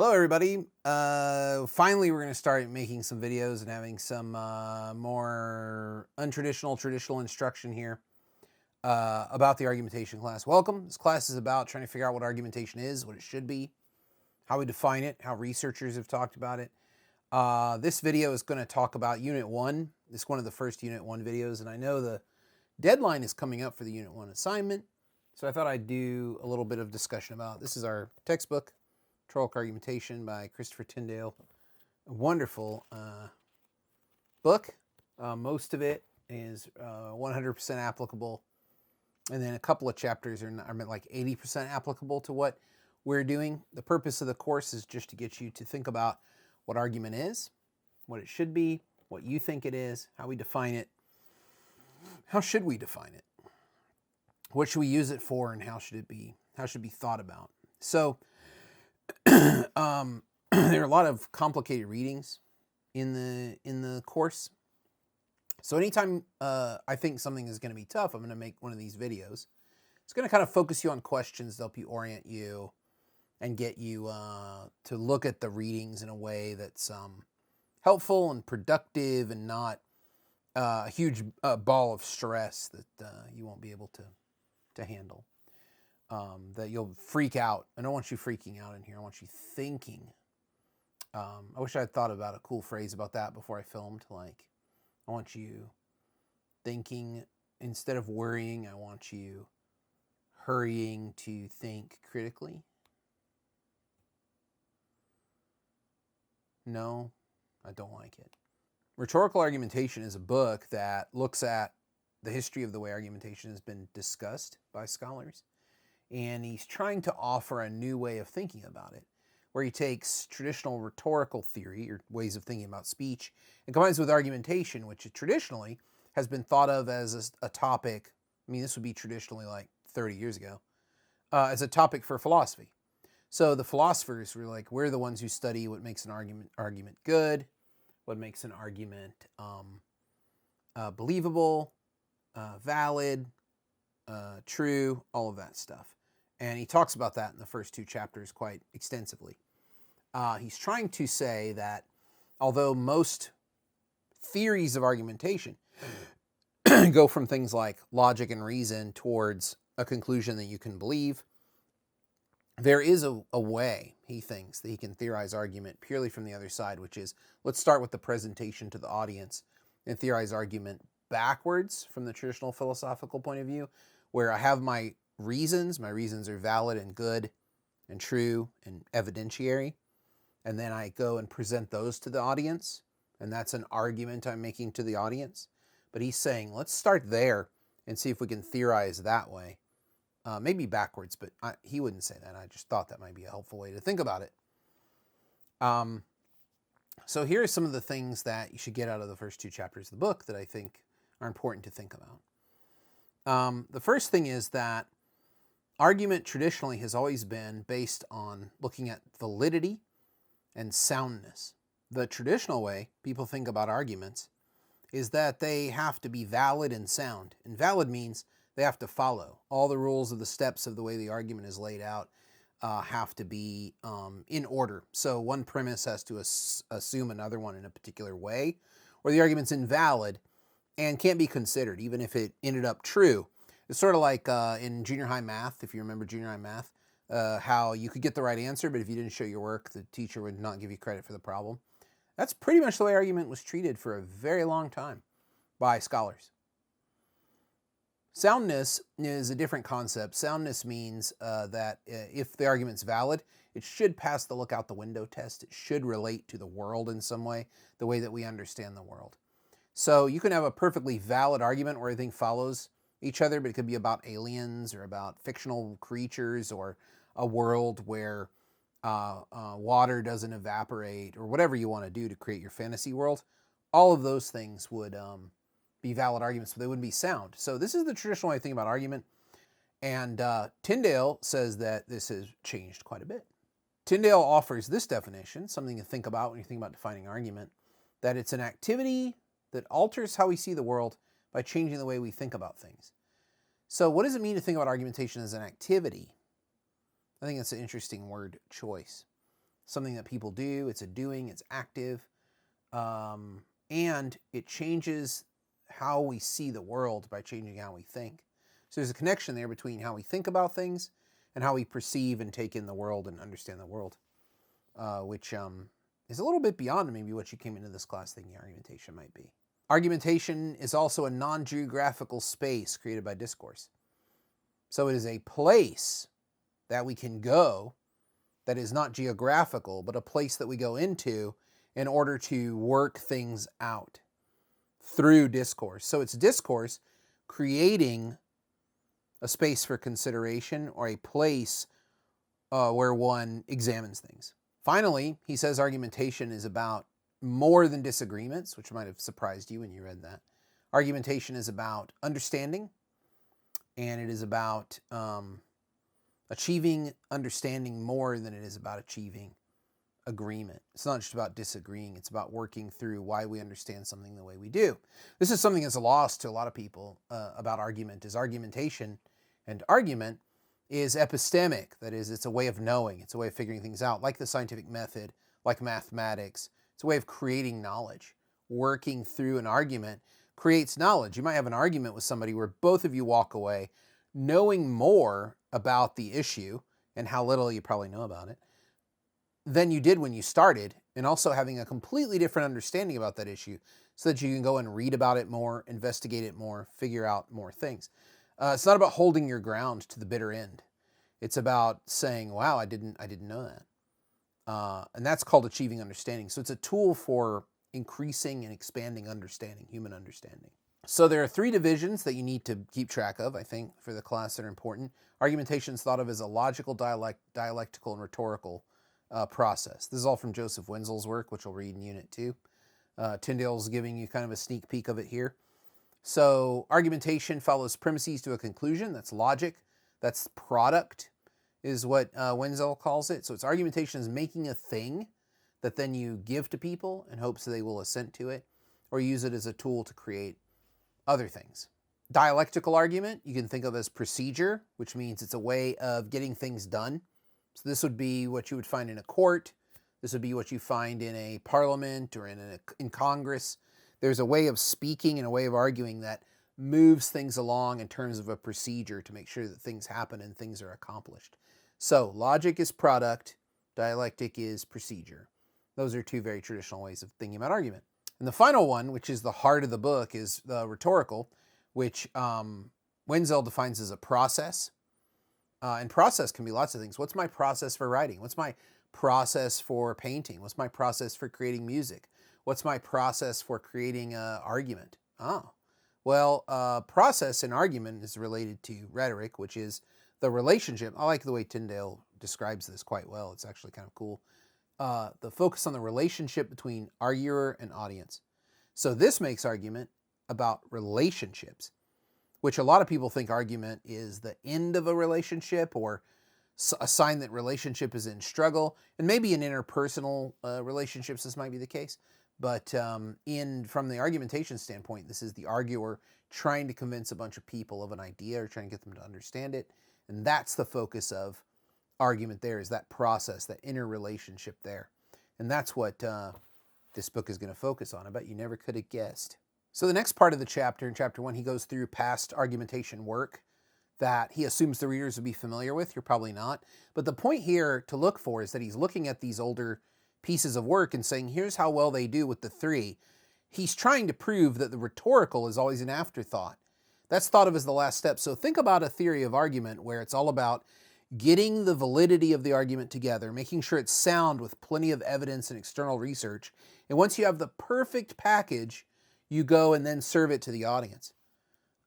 Hello, everybody. Finally, we're going to start making some videos and having some more traditional instruction here about the argumentation class. Welcome. This class is about trying to figure out what argumentation is, what it should be, how we define it, how researchers have talked about it. This video is going to talk about Unit 1. This is one of the first Unit 1 videos, and I know the deadline is coming up for the Unit 1 assignment, so I thought I'd do a little bit of discussion about it. This is our textbook, Rhetorical Argumentation by Christopher Tyndale. A wonderful book. Most of it is 100% applicable. And then a couple of chapters are like 80% applicable to what we're doing. The purpose of the course is just to get you to think about what argument is, what it should be, what you think it is, how we define it, how should we define it, what should we use it for, and how should it be thought about. So there are a lot of complicated readings in the course. So anytime I think something is going to be tough, I'm going to make one of these videos. It's going to kind of focus you on questions to help you orient you and get you to look at the readings in a way that's helpful and productive and not a huge ball of stress that you won't be able to handle. That you'll freak out. I don't want you freaking out in here. I want you thinking. I wish I had thought about a cool phrase about that before I filmed. Like, I want you thinking instead of worrying. I want you hurrying to think critically. No, I don't like it. Rhetorical Argumentation is a book that looks at the history of the way argumentation has been discussed by scholars. And he's trying to offer a new way of thinking about it, where he takes traditional rhetorical theory, or ways of thinking about speech, and combines it with argumentation, which traditionally has been thought of as a topic. I mean, this would be traditionally like 30 years ago, as a topic for philosophy. So the philosophers were like, we're the ones who study what makes an argument good, what makes an argument believable, valid, true, all of that stuff. And he talks about that in the first two chapters quite extensively. He's trying to say that although most theories of argumentation go from things like logic and reason towards a conclusion that you can believe, there is a way, he thinks, that he can theorize argument purely from the other side, which is, let's start with the presentation to the audience and theorize argument backwards from the traditional philosophical point of view, where I have my reasons are valid and good and true and evidentiary, and then I go and present those to the audience, and that's an argument I'm making to the audience. But he's saying, let's start there and see if we can theorize that way. Maybe backwards, but he wouldn't say that. I just thought that might be a helpful way to think about it. So here are some of the things that you should get out of the first two chapters of the book that I think are important to think about. The first thing is that argument traditionally has always been based on looking at validity and soundness. The traditional way people think about arguments is that they have to be valid and sound. And valid means they have to follow. All the rules of the steps of the way the argument is laid out have to be in order. So one premise has to assume another one in a particular way, or the argument's invalid and can't be considered, even if it ended up true. It's sort of like in junior high math, if you remember junior high math, how you could get the right answer, but if you didn't show your work, the teacher would not give you credit for the problem. That's pretty much the way argument was treated for a very long time by scholars. Soundness is a different concept. Soundness means that if the argument's valid, it should pass the look out the window test. It should relate to the world in some way, the way that we understand the world. So you can have a perfectly valid argument where everything follows each other, but it could be about aliens or about fictional creatures or a world where water doesn't evaporate or whatever you want to do to create your fantasy world. All of those things would be valid arguments, but they wouldn't be sound. So this is the traditional way to think about argument. And Tyndale says that this has changed quite a bit. Tyndale offers this definition, something to think about when you think about defining argument, that it's an activity that alters how we see the world by changing the way we think about things. So what does it mean to think about argumentation as an activity? I think that's an interesting word choice. something that people do. It's a doing, it's active, and it changes how we see the world by changing how we think. So there's a connection there between how we think about things and how we perceive and take in the world and understand the world, which is a little bit beyond maybe what you came into this class thinking argumentation might be. Argumentation is also a non-geographical space created by discourse. So it is a place that we can go that is not geographical, but a place that we go into in order to work things out through discourse. So it's discourse creating a space for consideration or a place where one examines things. Finally, he says argumentation is about more than disagreements, which might have surprised you when you read that. Argumentation is about understanding, and it is about achieving understanding more than it is about achieving agreement. It's not just about disagreeing, it's about working through why we understand something the way we do. This is something that's lost to a lot of people about argument, is argumentation and argument is epistemic. That is, it's a way of knowing, it's a way of figuring things out, like the scientific method, like mathematics. It's a way of creating knowledge. Working through an argument creates knowledge. You might have an argument with somebody where both of you walk away knowing more about the issue and how little you probably know about it than you did when you started, and also having a completely different understanding about that issue so that you can go and read about it more, investigate it more, figure out more things. It's not about holding your ground to the bitter end. It's about saying, wow, I didn't know that. And that's called achieving understanding. So it's a tool for increasing and expanding understanding, human understanding. So there are three divisions that you need to keep track of, I think, for the class that are important. Argumentation is thought of as a logical, dialectical, and rhetorical process. This is all from Joseph Wenzel's work, which we'll read in Unit 2. Tyndale's giving you kind of a sneak peek of it here. So argumentation follows premises to a conclusion. That's logic. That's product, is what Wenzel calls it. So it's argumentation is making a thing that then you give to people in hopes that they will assent to it, or use it as a tool to create other things. Dialectical argument, you can think of as procedure, which means it's a way of getting things done. So this would be what you would find in a court. This would be what you find in a parliament or in Congress. There's a way of speaking and a way of arguing that moves things along in terms of a procedure to make sure that things happen and things are accomplished. So logic is product, dialectic is procedure. Those are two very traditional ways of thinking about argument. And the final one, which is the heart of the book, is the rhetorical, which Wenzel defines as a process. And process can be lots of things. What's my process for writing? What's my process for painting? What's my process for creating music? What's my process for creating an argument? Oh, well, process in argument is related to rhetoric, which is the relationship. I like the way Tyndale describes this quite well. It's actually kind of cool. The focus on the relationship between arguer and audience. So this makes argument about relationships, which a lot of people think argument is the end of a relationship or a sign that relationship is in struggle. And maybe in interpersonal relationships this might be the case. But from the argumentation standpoint, this is the arguer trying to convince a bunch of people of an idea or trying to get them to understand it. And that's the focus of argument there, is that process, that inner relationship there. And that's what this book is going to focus on. I bet you never could have guessed. So the next part of the chapter, in chapter 1, he goes through past argumentation work that he assumes the readers would be familiar with. You're probably not. But the point here to look for is that he's looking at these older pieces of work and saying, here's how well they do with the three. He's trying to prove that the rhetorical is always an afterthought. That's thought of as the last step. So think about a theory of argument where it's all about getting the validity of the argument together, making sure it's sound with plenty of evidence and external research. And once you have the perfect package, you go and then serve it to the audience.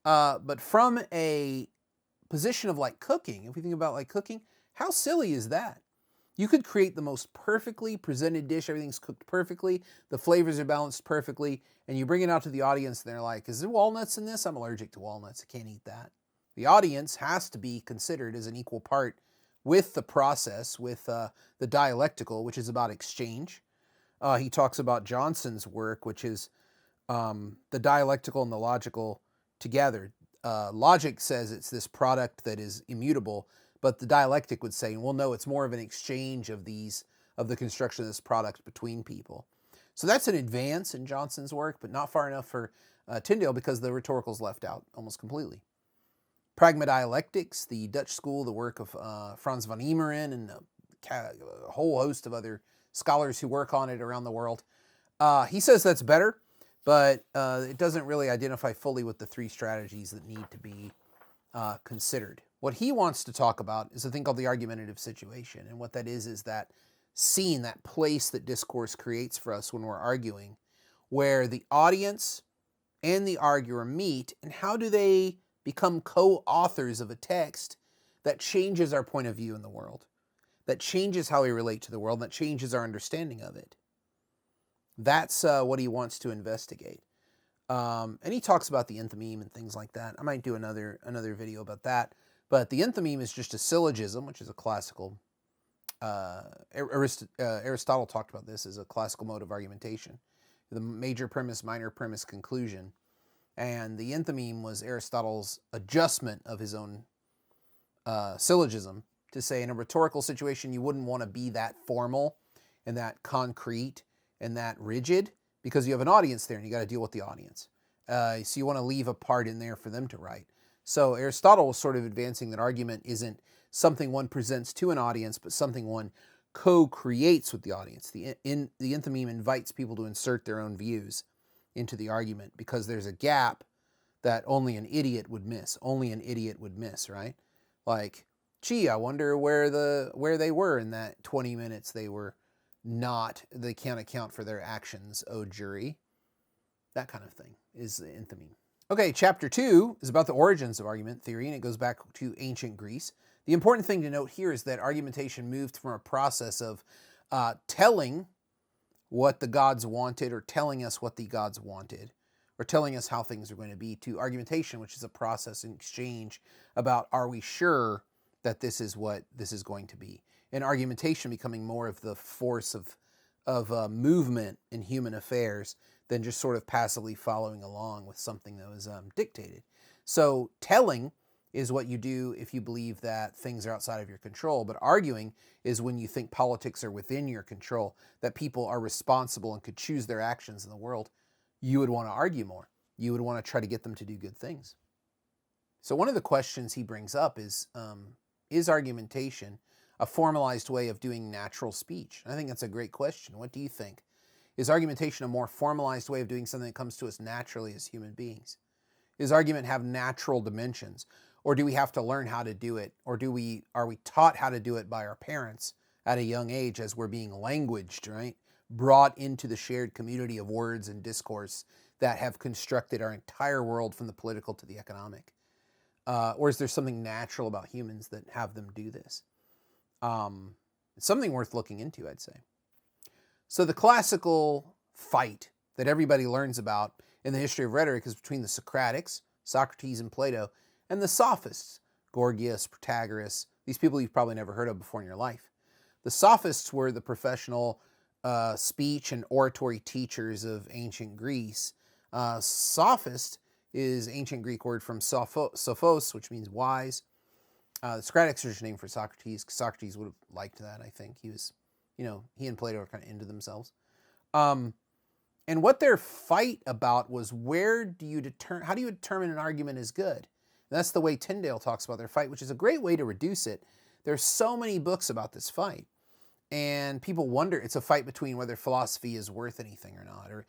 But from a position of like cooking, if we think about like cooking, how silly is that? You could create the most perfectly presented dish, everything's cooked perfectly, the flavors are balanced perfectly, and you bring it out to the audience and they're like, is there walnuts in this? I'm allergic to walnuts, I can't eat that. The audience has to be considered as an equal part with the process, with the dialectical, which is about exchange. He talks about Johnson's work, which is the dialectical and the logical together. Logic says it's this product that is immutable, but the dialectic would say, well, no, it's more of an exchange of these of the construction of this product between people. So that's an advance in Johnson's work, but not far enough for Tyndale because the rhetorical's left out almost completely. Pragmadialectics, the Dutch school, the work of Frans van Emeren and a whole host of other scholars who work on it around the world. He says that's better, but it doesn't really identify fully with the three strategies that need to be considered. What he wants to talk about is a thing called the argumentative situation. And what that is that scene, that place that discourse creates for us when we're arguing, where the audience and the arguer meet, and how do they become co-authors of a text that changes our point of view in the world, that changes how we relate to the world, that changes our understanding of it. That's what he wants to investigate. And he talks about the enthymeme and things like that. I might do another video about that. But the enthymeme is just a syllogism, which is a classical, Aristotle talked about this as a classical mode of argumentation. The major premise, minor premise, conclusion. And the enthymeme was Aristotle's adjustment of his own syllogism to say in a rhetorical situation, you wouldn't want to be that formal and that concrete and that rigid because you have an audience there and you got to deal with the audience. So you want to leave a part in there for them to write. So Aristotle was sort of advancing that argument isn't something one presents to an audience, but something one co-creates with the audience. The enthymeme invites people to insert their own views into the argument because there's a gap that only an idiot would miss. Only an idiot would miss, right? Like, gee, I wonder where they were in that 20 minutes they can't account for their actions, oh jury. That kind of thing is the enthymeme. Okay, chapter 2 is about the origins of argument theory, and it goes back to ancient Greece. The important thing to note here is that argumentation moved from a process of telling what the gods wanted or telling us what the gods wanted or telling us how things are going to be to argumentation, which is a process in exchange about are we sure that this is what this is going to be. And argumentation becoming more of the force of movement in human affairs than just sort of passively following along with something that was dictated. So telling is what you do if you believe that things are outside of your control, but arguing is when you think politics are within your control, that people are responsible and could choose their actions in the world. You would want to argue more. You would want to try to get them to do good things. So one of the questions he brings up is argumentation a formalized way of doing natural speech? I think that's a great question. What do you think? Is argumentation a more formalized way of doing something that comes to us naturally as human beings? Does argument have natural dimensions? Or do we have to learn how to do it? Or are we taught how to do it by our parents at a young age as we're being languaged, right? Brought into the shared community of words and discourse that have constructed our entire world from the political to the economic? Or is there something natural about humans that have them do this? It's something worth looking into, I'd say. So the classical fight that everybody learns about in the history of rhetoric is between the Socratics, Socrates and Plato, and the Sophists, Gorgias, Protagoras, these people you've probably never heard of before in your life. The Sophists were the professional speech and oratory teachers of ancient Greece. Sophist is ancient Greek word from sophos, which means wise. The Socratics are just named for Socrates. Socrates would have liked that, I think. He was, he and Plato are kind of into themselves. And what their fight about was how do you determine an argument is good? And that's the way Tyndale talks about their fight, which is a great way to reduce it. There's so many books about this fight. And people wonder, it's a fight between whether philosophy is worth anything or not. Or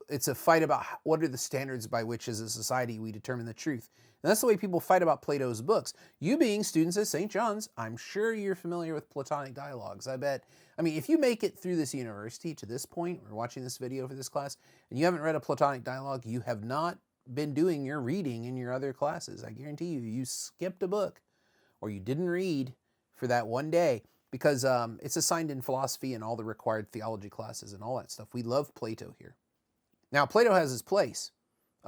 it's a fight about what are the standards by which as a society we determine the truth. And that's the way people fight about Plato's books. You being students at St. John's, I'm sure you're familiar with Platonic dialogues. If you make it through this university to this point, or watching this video for this class, and you haven't read a Platonic dialogue, you have not been doing your reading in your other classes. I guarantee you skipped a book, or you didn't read for that one day, because it's assigned in philosophy and all the required theology classes and all that stuff. We love Plato here. Now, Plato has his place.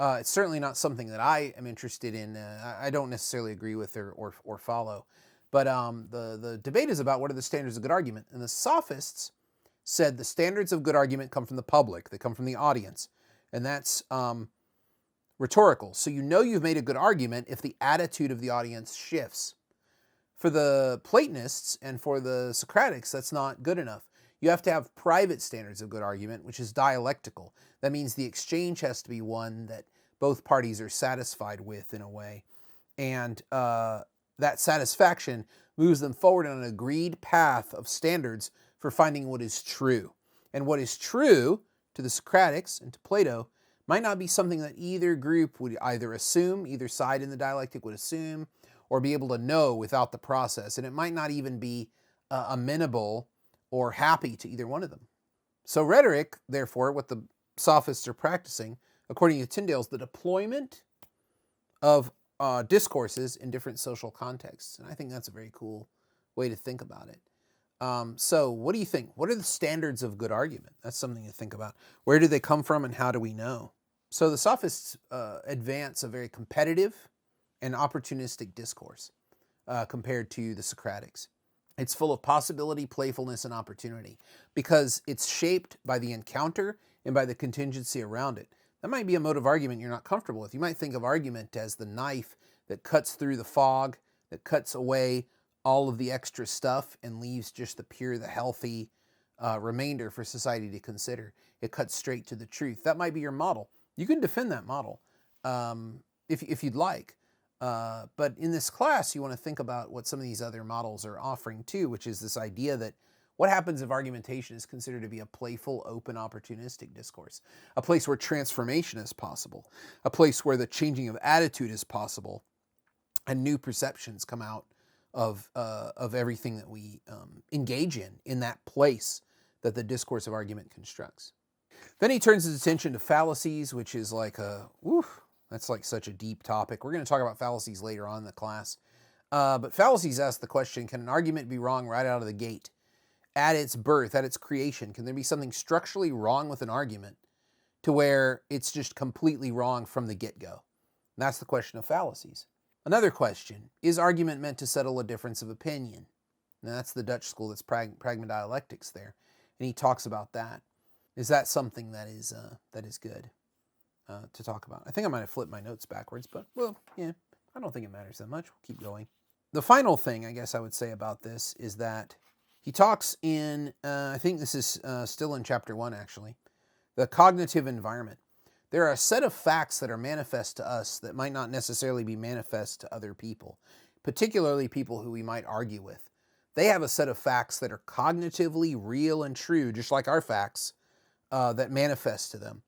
It's certainly not something that I am interested in. I don't necessarily agree with or follow. But the debate is about what are the standards of good argument. And the Sophists said the standards of good argument come from the public. They come from the audience. And that's rhetorical. So you've made a good argument if the attitude of the audience shifts. For the Platonists and for the Socratics, that's not good enough. You have to have private standards of good argument, which is dialectical. That means the exchange has to be one that both parties are satisfied with in a way. And that satisfaction moves them forward on an agreed path of standards for finding what is true. And what is true to the Socratics and to Plato might not be something that either group would either assume, either side in the dialectic would assume, or be able to know without the process. And it might not even be amenable or happy to either one of them. So rhetoric, therefore, what the sophists are practicing, according to Tyndale, is the deployment of discourses in different social contexts. And I think that's a very cool way to think about it. So what do you think? What are the standards of good argument? That's something to think about. Where do they come from and how do we know? So the sophists advance a very competitive and opportunistic discourse compared to the Socratics. It's full of possibility, playfulness, and opportunity because it's shaped by the encounter and by the contingency around it. That might be a mode of argument you're not comfortable with. You might think of argument as the knife that cuts through the fog, that cuts away all of the extra stuff and leaves just the pure, the healthy remainder for society to consider. It cuts straight to the truth. That might be your model. You can defend that model if you'd like. But in this class, you want to think about what some of these other models are offering too, which is this idea that what happens if argumentation is considered to be a playful, open, opportunistic discourse, a place where transformation is possible, a place where the changing of attitude is possible, and new perceptions come out of everything that we engage in that place that the discourse of argument constructs. Then he turns his attention to fallacies, which is like that's like such a deep topic. We're going to talk about fallacies later on in the class. But fallacies ask the question, can an argument be wrong right out of the gate? At its birth, at its creation, can there be something structurally wrong with an argument to where it's just completely wrong from the get-go? And that's the question of fallacies. Another question, is argument meant to settle a difference of opinion? Now that's the Dutch school, that's pragmadialectics there. And he talks about that. Is that something that is good to talk about? I think I might have flipped my notes backwards, but well, yeah, I don't think it matters that much. We'll keep going. The final thing I guess I would say about this is that he talks in, I think this is still in chapter 1 actually, the cognitive environment. There are a set of facts that are manifest to us that might not necessarily be manifest to other people, particularly people who we might argue with. They have a set of facts that are cognitively real and true, just like our facts, that manifest to them.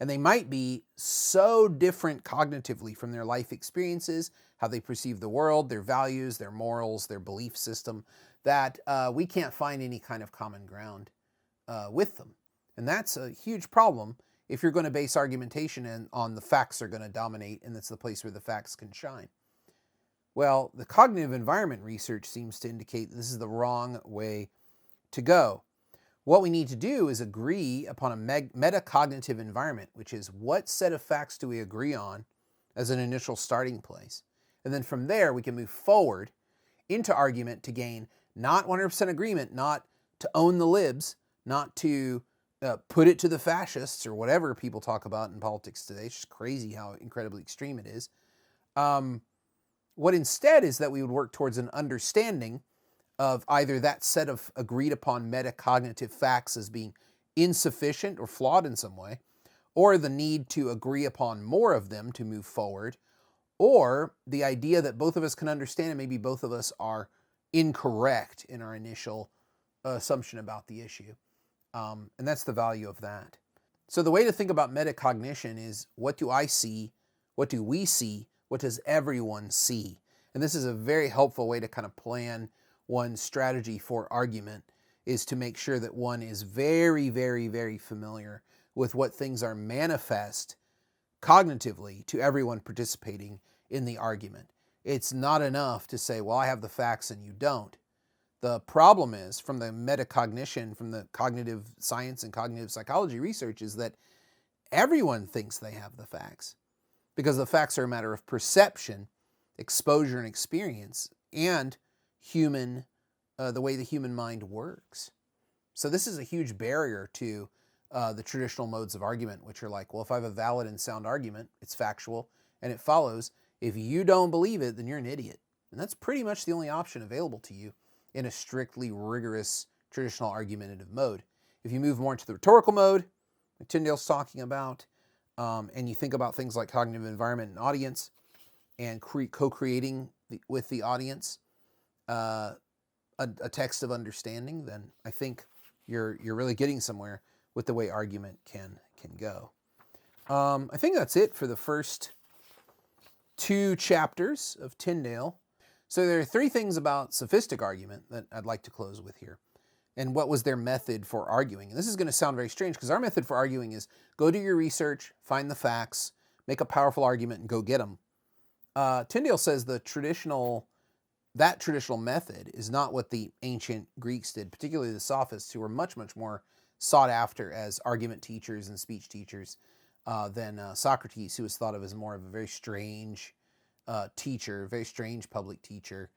And they might be so different cognitively from their life experiences, how they perceive the world, their values, their morals, their belief system, that we can't find any kind of common ground with them. And that's a huge problem if you're going to base argumentation on the facts are going to dominate and that's the place where the facts can shine. Well, the cognitive environment research seems to indicate this is the wrong way to go. What we need to do is agree upon a metacognitive environment, which is what set of facts do we agree on as an initial starting place. And then from there, we can move forward into argument to gain not 100% agreement, not to own the libs, not to put it to the fascists or whatever people talk about in politics today. It's just crazy how incredibly extreme it is. What instead is that we would work towards an understanding of either that set of agreed upon metacognitive facts as being insufficient or flawed in some way, or the need to agree upon more of them to move forward, or the idea that both of us can understand and maybe both of us are incorrect in our initial assumption about the issue. And that's the value of that. So the way to think about metacognition is, what do I see? What do we see? What does everyone see? And this is a very helpful way to kind of plan one's strategy for argument, is to make sure that one is very, very, very familiar with what things are manifest cognitively to everyone participating in the argument. It's not enough to say, well, I have the facts and you don't. The problem is, from the metacognition, from the cognitive science and cognitive psychology research, is that everyone thinks they have the facts because the facts are a matter of perception, exposure, and experience, and the way the human mind works. So this is a huge barrier to the traditional modes of argument, which are like, well, if I have a valid and sound argument, it's factual, and it follows. If you don't believe it, then you're an idiot. And that's pretty much the only option available to you in a strictly rigorous traditional argumentative mode. If you move more into the rhetorical mode, like Tyndale's talking about, and you think about things like cognitive environment and audience, and co-creating with the audience a text of understanding, then I think you're really getting somewhere with the way argument can go. I think that's it for the first 2 chapters of Tyndale. So there are 3 things about sophistic argument that I'd like to close with here. And what was their method for arguing? And this is going to sound very strange because our method for arguing is go do your research, find the facts, make a powerful argument, and go get them. Tyndale says that traditional method is not what the ancient Greeks did, particularly the Sophists, who were much, much more sought after as argument teachers and speech teachers than Socrates, who was thought of as more of a very strange teacher, very strange public teacher,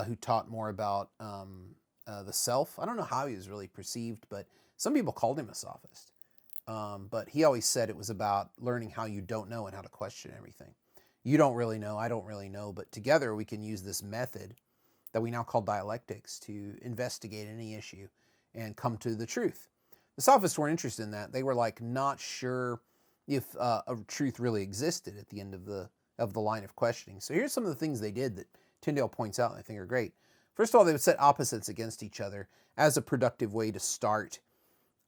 who taught more about the self. I don't know how he was really perceived, but some people called him a sophist. But he always said it was about learning how you don't know and how to question everything. You don't really know, I don't really know, but together we can use this method that we now call dialectics to investigate any issue and come to the truth. The Sophists weren't interested in that. They were like not sure if a truth really existed at the end of the line of questioning. So here's some of the things they did that Tyndale points out and I think are great. First of all, they would set opposites against each other as a productive way to start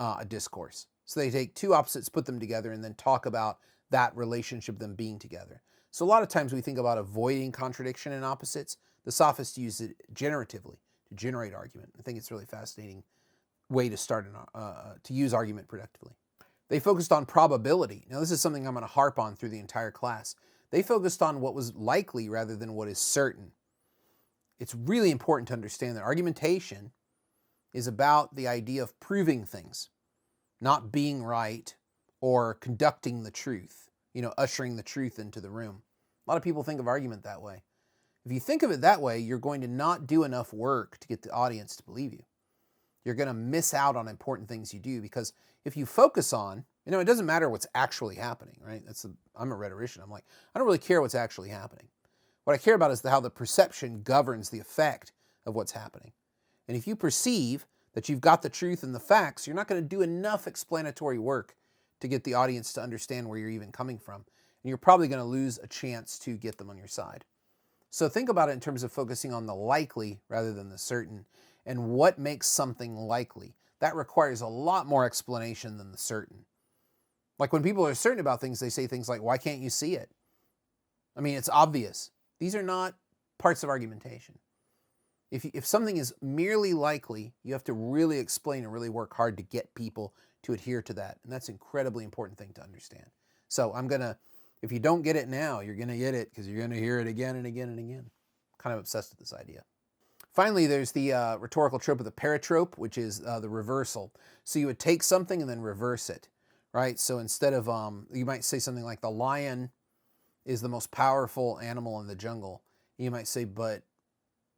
a discourse. So they take 2 opposites, put them together, and then talk about that relationship, them being together. So a lot of times we think about avoiding contradiction in opposites. The Sophists use it generatively to generate argument. I think it's a really fascinating way to start to use argument productively. They focused on probability. Now this is something I'm going to harp on through the entire class. They focused on what was likely rather than what is certain. It's really important to understand that argumentation is about the idea of proving things, not being right or conducting the truth, ushering the truth into the room. A lot of people think of argument that way. If you think of it that way, you're going to not do enough work to get the audience to believe you. You're going to miss out on important things you do because if you focus on, it doesn't matter what's actually happening, right? I'm a rhetorician. I'm like, I don't really care what's actually happening. What I care about is how the perception governs the effect of what's happening. And if you perceive that you've got the truth and the facts, you're not going to do enough explanatory work to get the audience to understand where you're even coming from. And you're probably going to lose a chance to get them on your side. So think about it in terms of focusing on the likely rather than the certain. And what makes something likely? That requires a lot more explanation than the certain. Like when people are certain about things, they say things like, why can't you see it? I mean, it's obvious. These are not parts of argumentation. If something is merely likely, you have to really explain and really work hard to get people to adhere to that. And that's an incredibly important thing to understand. So if you don't get it now, you're going to get it because you're going to hear it again and again and again. I'm kind of obsessed with this idea. Finally, there's the rhetorical trope of the paratrope, which is the reversal. So you would take something and then reverse it, right? So instead of, you might say something like the lion is the most powerful animal in the jungle. You might say, but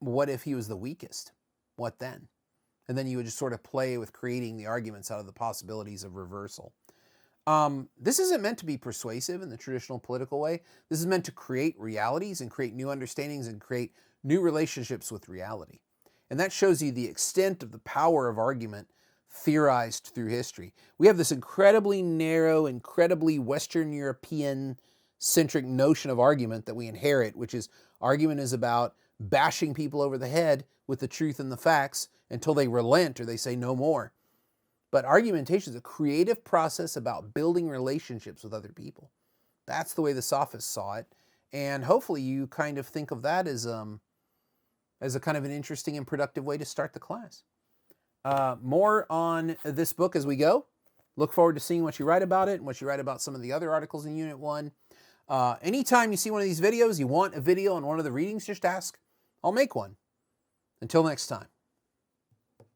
what if he was the weakest? What then? And then you would just sort of play with creating the arguments out of the possibilities of reversal. This isn't meant to be persuasive in the traditional political way. This is meant to create realities and create new understandings and create new relationships with reality. And that shows you the extent of the power of argument theorized through history. We have this incredibly narrow, incredibly Western European-centric notion of argument that we inherit, which is argument is about bashing people over the head with the truth and the facts until they relent or they say no more. But argumentation is a creative process about building relationships with other people. That's the way the Sophists saw it. And hopefully you kind of think of that as a kind of an interesting and productive way to start the class. More on this book as we go. Look forward to seeing what you write about it and what you write about some of the other articles in Unit 1. Anytime you see one of these videos, you want a video on one of the readings, just ask. I'll make one. Until next time.